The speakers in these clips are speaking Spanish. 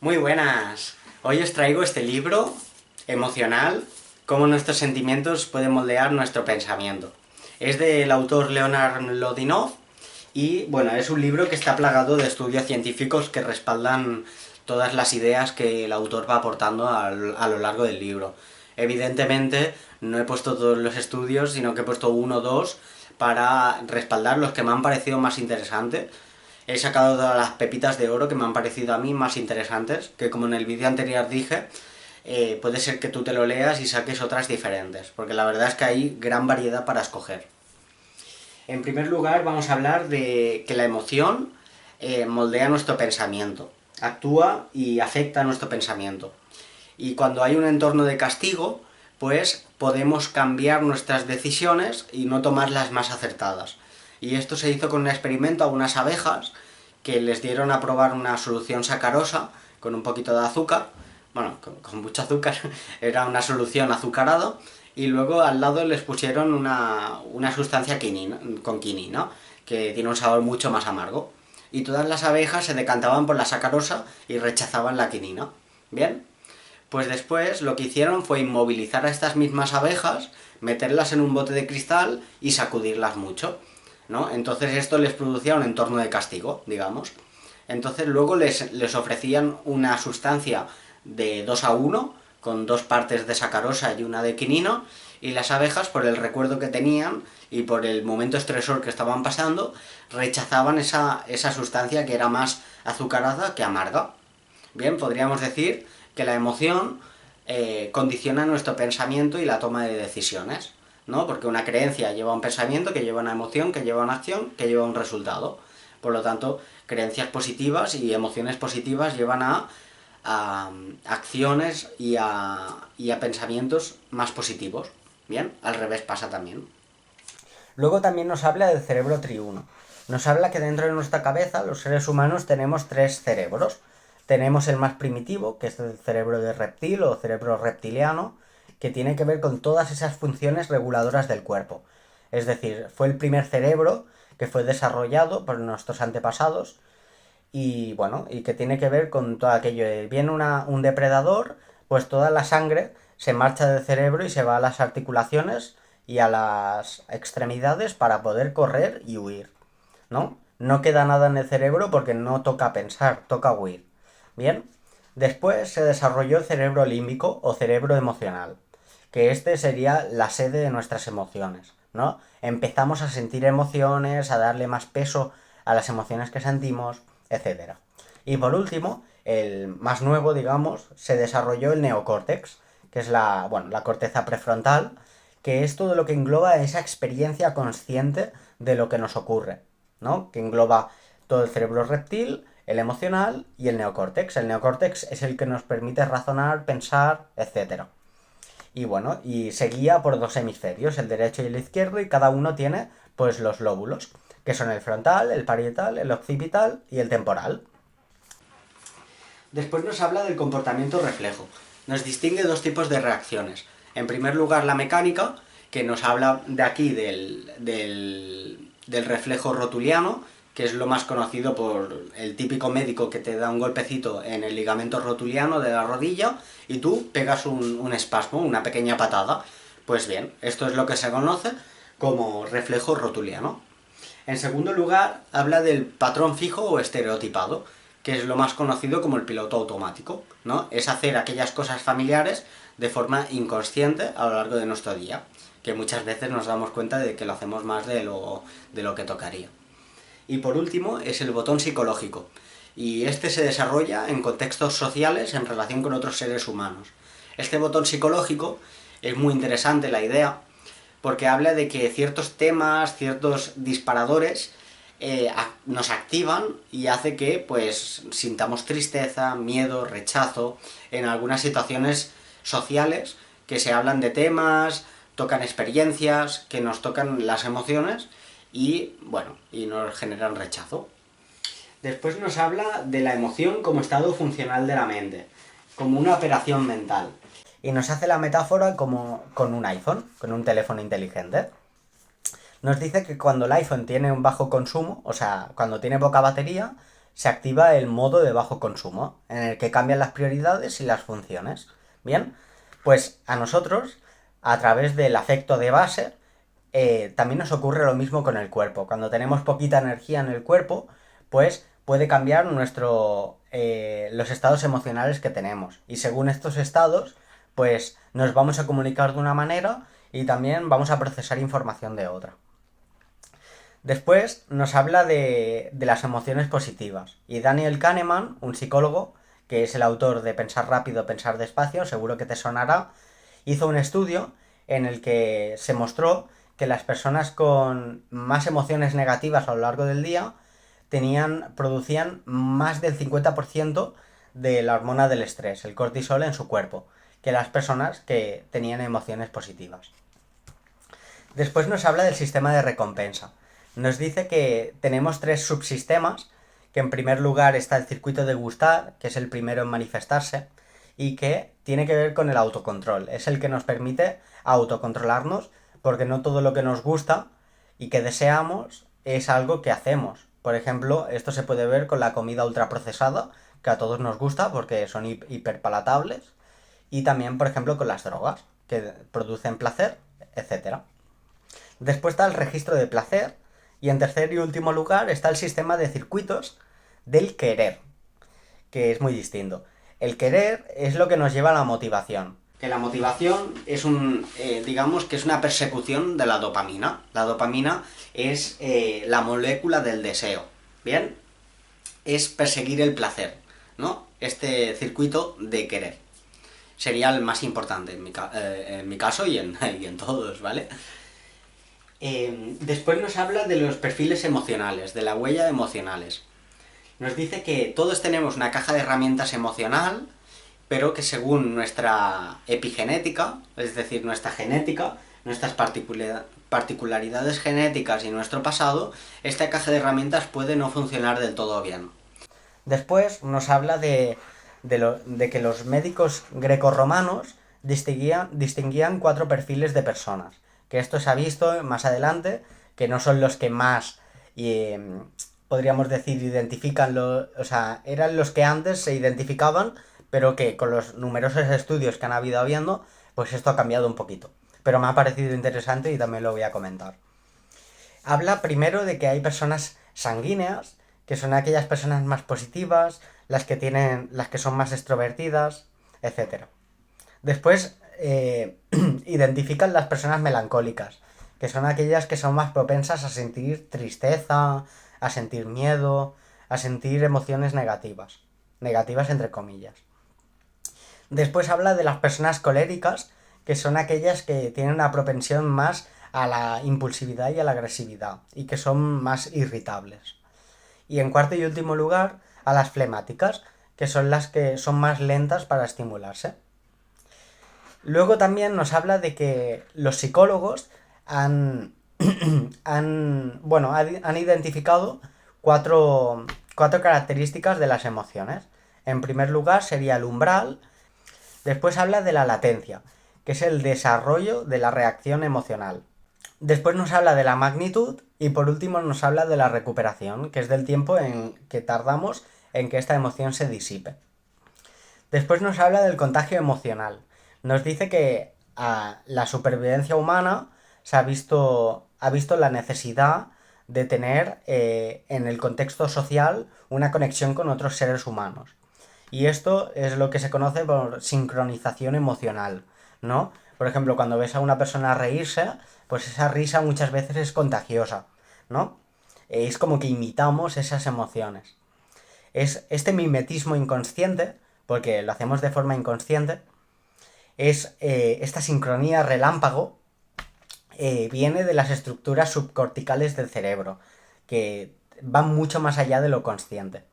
Muy buenas. Hoy os traigo este libro emocional, cómo nuestros sentimientos pueden moldear nuestro pensamiento. Es del autor Leonard Lodinov y, bueno, es un libro que está plagado de estudios científicos que respaldan todas las ideas que el autor va aportando a lo largo del libro. Evidentemente, no he puesto todos los estudios, sino que he puesto uno o dos para respaldar los que me han parecido más interesantes. He sacado todas las pepitas de oro que me han parecido a mí más interesantes, que como en el vídeo anterior dije, puede ser que tú te lo leas y saques otras diferentes, porque la verdad es que hay gran variedad para escoger. En primer lugar vamos a hablar de que la emoción moldea nuestro pensamiento, actúa y afecta a nuestro pensamiento. Y cuando hay un entorno de castigo, pues podemos cambiar nuestras decisiones y no tomar las más acertadas. Y esto se hizo con un experimento a unas abejas que les dieron a probar una solución sacarosa con un poquito de azúcar, bueno, con mucho azúcar, era una solución azucarada, y luego al lado les pusieron una sustancia con quinina, que tiene un sabor mucho más amargo. Y todas las abejas se decantaban por la sacarosa y rechazaban la quinina. ¿Bien? Pues después lo que hicieron fue inmovilizar a estas mismas abejas, meterlas en un bote de cristal y sacudirlas mucho, ¿no? Entonces esto les producía un entorno de castigo, digamos. Entonces luego les ofrecían una sustancia de 2 a uno con dos partes de sacarosa y una de quinina, y las abejas, por el recuerdo que tenían y por el momento estresor que estaban pasando, rechazaban esa sustancia que era más azucarada que amarga. Bien, podríamos decir que la emoción condiciona nuestro pensamiento y la toma de decisiones, ¿no? Porque una creencia lleva a un pensamiento, que lleva a una emoción, que lleva a una acción, que lleva a un resultado. Por lo tanto, creencias positivas y emociones positivas llevan a acciones y a pensamientos más positivos. Bien, al revés pasa también. Luego también nos habla del cerebro triuno. Nos habla que dentro de nuestra cabeza los seres humanos tenemos tres cerebros. Tenemos el más primitivo, que es el cerebro de reptil o cerebro reptiliano, que tiene que ver con todas esas funciones reguladoras del cuerpo. Es decir, fue el primer cerebro que fue desarrollado por nuestros antepasados y bueno, y que tiene que ver con todo aquello de viene un depredador, pues toda la sangre se marcha del cerebro y se va a las articulaciones y a las extremidades para poder correr y huir, ¿no? No queda nada en el cerebro porque no toca pensar, toca huir. Bien, después se desarrolló el cerebro límbico o cerebro emocional, que este sería la sede de nuestras emociones, ¿no? Empezamos a sentir emociones, a darle más peso a las emociones que sentimos, etcétera. Y por último, el más nuevo, digamos, se desarrolló el neocórtex, que es la corteza prefrontal, que es todo lo que engloba esa experiencia consciente de lo que nos ocurre, ¿no? Que engloba todo el cerebro reptil, el emocional y el neocórtex. El neocórtex es el que nos permite razonar, pensar, etcétera. Y bueno, y se guía por dos hemisferios, el derecho y el izquierdo, y cada uno tiene pues los lóbulos, que son el frontal, el parietal, el occipital y el temporal. Después nos habla del comportamiento reflejo. Nos distingue dos tipos de reacciones. En primer lugar, la mecánica, que nos habla de aquí del reflejo rotuliano, que es lo más conocido por el típico médico que te da un golpecito en el ligamento rotuliano de la rodilla y tú pegas un espasmo, una pequeña patada. Pues bien, esto es lo que se conoce como reflejo rotuliano. En segundo lugar, habla del patrón fijo o estereotipado, que es lo más conocido como el piloto automático, ¿no? Es hacer aquellas cosas familiares de forma inconsciente a lo largo de nuestro día, que muchas veces nos damos cuenta de que lo hacemos más de lo que tocaría. Y por último, es el botón psicológico, y este se desarrolla en contextos sociales en relación con otros seres humanos. Este botón psicológico es muy interesante la idea, porque habla de que ciertos temas, ciertos disparadores nos activan y hace que pues sintamos tristeza, miedo, rechazo en algunas situaciones sociales que se hablan de temas, tocan experiencias, que nos tocan las emociones y bueno, y nos generan rechazo. Después nos habla de la emoción como estado funcional de la mente, como una operación mental. Y nos hace la metáfora como con un iPhone, con un teléfono inteligente. Nos dice que cuando el iPhone tiene un bajo consumo, o sea, cuando tiene poca batería, se activa el modo de bajo consumo, en el que cambian las prioridades y las funciones. Bien, pues a nosotros, a través del afecto de base, también nos ocurre lo mismo con el cuerpo. Cuando tenemos poquita energía en el cuerpo, pues puede cambiar los estados emocionales que tenemos. Y según estos estados, pues nos vamos a comunicar de una manera y también vamos a procesar información de otra. Después nos habla de las emociones positivas. Y Daniel Kahneman, un psicólogo, que es el autor de Pensar rápido, pensar despacio, seguro que te sonará, hizo un estudio en el que se mostró que las personas con más emociones negativas a lo largo del día producían más del 50% de la hormona del estrés, el cortisol, en su cuerpo, que las personas que tenían emociones positivas. Después nos habla del sistema de recompensa. Nos dice que tenemos 3 subsistemas, que en primer lugar está el circuito de gustar, que es el primero en manifestarse, y que tiene que ver con el autocontrol. Es el que nos permite autocontrolarnos, porque no todo lo que nos gusta y que deseamos es algo que hacemos. Por ejemplo, esto se puede ver con la comida ultraprocesada, que a todos nos gusta porque son hiperpalatables, y también, por ejemplo, con las drogas, que producen placer, etcétera. Después está el registro de placer, y en tercer y último lugar está el sistema de circuitos del querer, que es muy distinto. El querer es lo que nos lleva a la motivación. Que la motivación es digamos que es una persecución de la dopamina. La dopamina es la molécula del deseo, ¿bien? Es perseguir el placer, ¿no? Este circuito de querer. Sería el más importante en mi caso y en todos, ¿vale? Después nos habla de los perfiles emocionales, de la huella emocionales. Nos dice que todos tenemos una caja de herramientas emocional, pero que según nuestra epigenética, es decir, nuestra genética, nuestras particularidades genéticas y nuestro pasado, esta caja de herramientas puede no funcionar del todo bien. Después nos habla de que los médicos grecorromanos distinguían 4 perfiles de personas. Que esto se ha visto más adelante, que no son los que más, podríamos decir, eran los que antes se identificaban, pero que con los numerosos estudios que han habiendo, pues esto ha cambiado un poquito. Pero me ha parecido interesante y también lo voy a comentar. Habla primero de que hay personas sanguíneas, que son aquellas personas más positivas, las que son más extrovertidas, etc. Después identifican las personas melancólicas, que son aquellas que son más propensas a sentir tristeza, a sentir miedo, a sentir emociones negativas entre comillas. Después habla de las personas coléricas, que son aquellas que tienen una propensión más a la impulsividad y a la agresividad, y que son más irritables. Y en cuarto y último lugar, a las flemáticas, que son las que son más lentas para estimularse. Luego también nos habla de que los psicólogos han identificado cuatro características de las emociones. En primer lugar sería el umbral. Después habla de la latencia, que es el desarrollo de la reacción emocional. Después nos habla de la magnitud y por último nos habla de la recuperación, que es del tiempo en que tardamos en que esta emoción se disipe. Después nos habla del contagio emocional. Nos dice que la supervivencia humana ha visto la necesidad de tener en el contexto social una conexión con otros seres humanos. Y esto es lo que se conoce por sincronización emocional, ¿no? Por ejemplo, cuando ves a una persona reírse, pues esa risa muchas veces es contagiosa, ¿no? Es como que imitamos esas emociones. Es este mimetismo inconsciente, porque lo hacemos de forma inconsciente, es esta sincronía relámpago, viene de las estructuras subcorticales del cerebro, que van mucho más allá de lo consciente.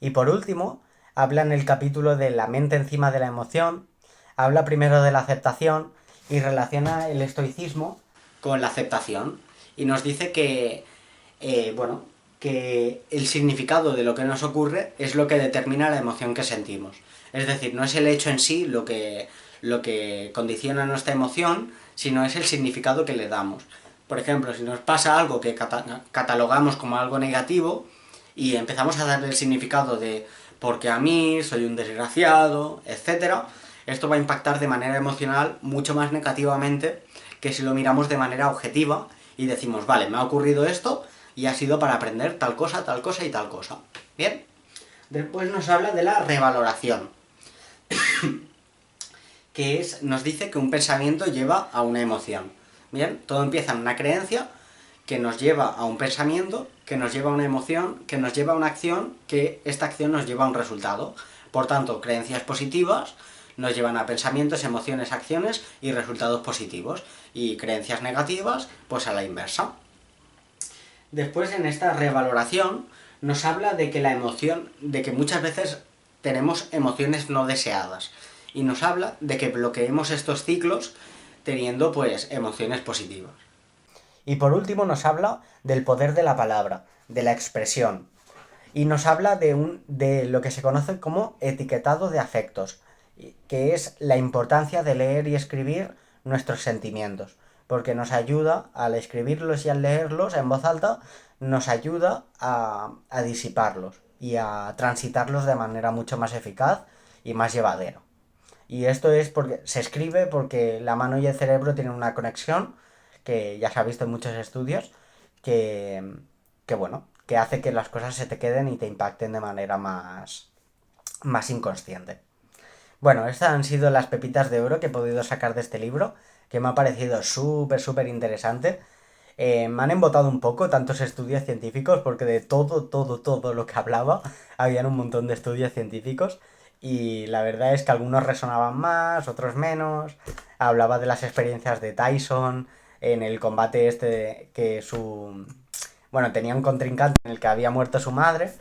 Y por último, habla en el capítulo de la mente encima de la emoción, habla primero de la aceptación y relaciona el estoicismo con la aceptación. Y nos dice que el significado de lo que nos ocurre es lo que determina la emoción que sentimos. Es decir, no es el hecho en sí lo que condiciona nuestra emoción, sino es el significado que le damos. Por ejemplo, si nos pasa algo que catalogamos como algo negativo, y empezamos a darle el significado de porque a mí, soy un desgraciado, etc., esto va a impactar de manera emocional mucho más negativamente que si lo miramos de manera objetiva y decimos, vale, me ha ocurrido esto y ha sido para aprender tal cosa y tal cosa. ¿Bien? Después nos habla de la revaloración, que nos dice que un pensamiento lleva a una emoción. Bien, todo empieza en una creencia que nos lleva a un pensamiento, que nos lleva a una emoción, que nos lleva a una acción, que esta acción nos lleva a un resultado. Por tanto, creencias positivas nos llevan a pensamientos, emociones, acciones y resultados positivos. Y creencias negativas, pues a la inversa. Después, en esta revaloración, nos habla de que la emoción, de que muchas veces tenemos emociones no deseadas. Y nos habla de que bloqueemos estos ciclos teniendo, pues, emociones positivas. Y por último nos habla del poder de la palabra, de la expresión. Y nos habla de lo que se conoce como etiquetado de afectos, que es la importancia de leer y escribir nuestros sentimientos, porque nos ayuda, al escribirlos y al leerlos en voz alta, nos ayuda a disiparlos y a transitarlos de manera mucho más eficaz y más llevadera. Y esto es porque se escribe porque la mano y el cerebro tienen una conexión que ya se ha visto en muchos estudios que, que bueno, que hace que las cosas se te queden y te impacten de manera más inconsciente. Bueno, estas han sido las pepitas de oro que he podido sacar de este libro, que me ha parecido súper interesante. Me han embotado un poco tantos estudios científicos, porque de todo lo que hablaba, habían un montón de estudios científicos, y la verdad es que algunos resonaban más, otros menos. Hablaba de las experiencias de Tyson en el combate este que bueno, tenía un contrincante en el que había muerto su madre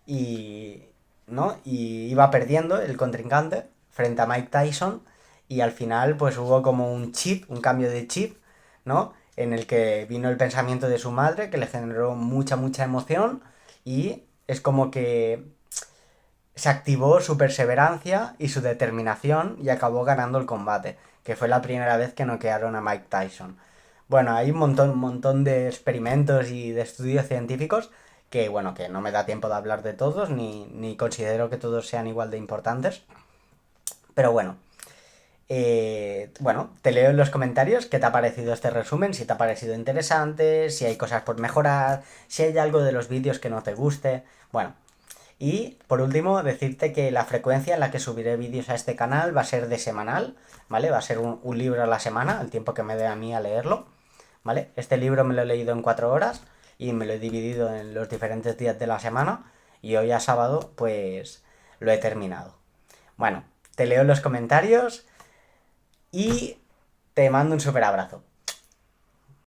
y, ¿no? Y iba perdiendo el contrincante frente a Mike Tyson y al final pues hubo como un cambio de chip, ¿no? En el que vino el pensamiento de su madre que le generó mucha emoción y es como que se activó su perseverancia y su determinación y acabó ganando el combate, que fue la primera vez que noquearon a Mike Tyson. Bueno, hay un montón de experimentos y de estudios científicos que, bueno, que no me da tiempo de hablar de todos, ni considero que todos sean igual de importantes. Pero bueno, te leo en los comentarios qué te ha parecido este resumen, si te ha parecido interesante, si hay cosas por mejorar, si hay algo de los vídeos que no te guste. Bueno, y por último, decirte que la frecuencia en la que subiré vídeos a este canal va a ser de semanal, ¿vale? Va a ser un libro a la semana, el tiempo que me dé a mí a leerlo, ¿vale? Este libro me lo he leído en 4 horas y me lo he dividido en los diferentes días de la semana y hoy a sábado pues lo he terminado. Bueno, te leo en los comentarios y te mando un súper abrazo.